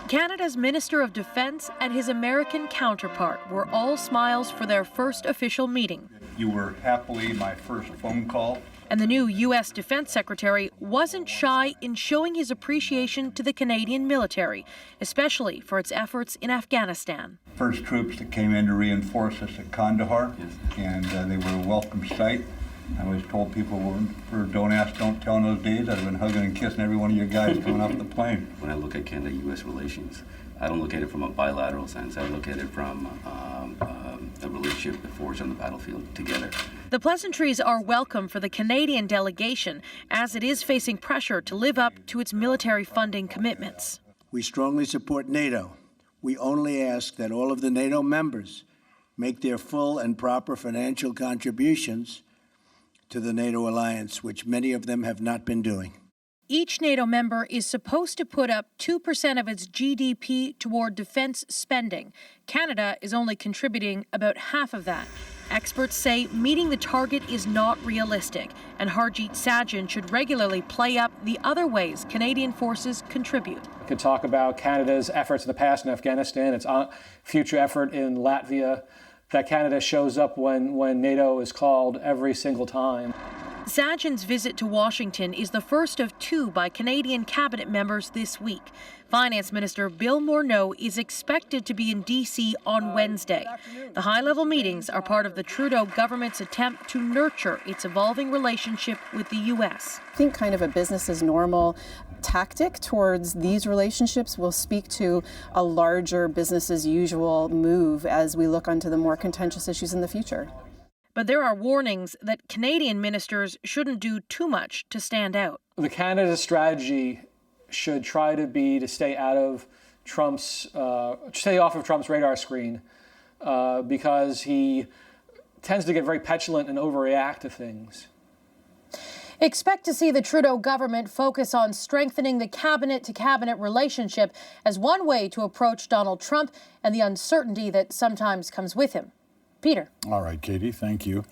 Canada's Minister of Defence and his American counterpart were all smiles for their first official meeting. You were happily my first phone call. And the new U.S. Defense Secretary wasn't shy in showing his appreciation to the Canadian military, especially for its efforts in Afghanistan. First troops that came in to reinforce us at Kandahar, and they were a welcome sight. I always told people, for don't ask, don't tell in those days, I've been hugging and kissing every one of you guys coming off the plane. When I look at Canada-U.S. relations, I don't look at it from a bilateral sense. I look at it from a relationship that forged on the battlefield together. The pleasantries are welcome for the Canadian delegation, as it is facing pressure to live up to its military funding commitments. We strongly support NATO. We only ask that all of the NATO members make their full and proper financial contributions to the NATO alliance, which many of them have not been doing. Each NATO member is supposed to put up 2% of its GDP toward defense spending. Canada is only contributing about half of that. Experts say meeting the target is not realistic, and Harjit Sajjan should regularly play up the other ways Canadian forces contribute. We could talk about Canada's efforts in the past in Afghanistan, its future effort in Latvia, that Canada shows up when NATO is called every single time. Sajjan's visit to Washington is the first of two by Canadian cabinet members this week. Finance Minister Bill Morneau is expected to be in D.C. on Wednesday. The high-level meetings are part of the Trudeau government's attempt to nurture its evolving relationship with the U.S. I think kind of a business as normal tactic towards these relationships will speak to a larger business as usual move as we look onto the more contentious issues in the future. But there are warnings that Canadian ministers shouldn't do too much to stand out. The Canada strategy should try to stay off of Trump's radar screen because he tends to get very petulant and overreact to things. Expect to see the Trudeau government focus on strengthening the cabinet-to-cabinet relationship as one way to approach Donald Trump and the uncertainty that sometimes comes with him. Peter. All right, Katie, thank you.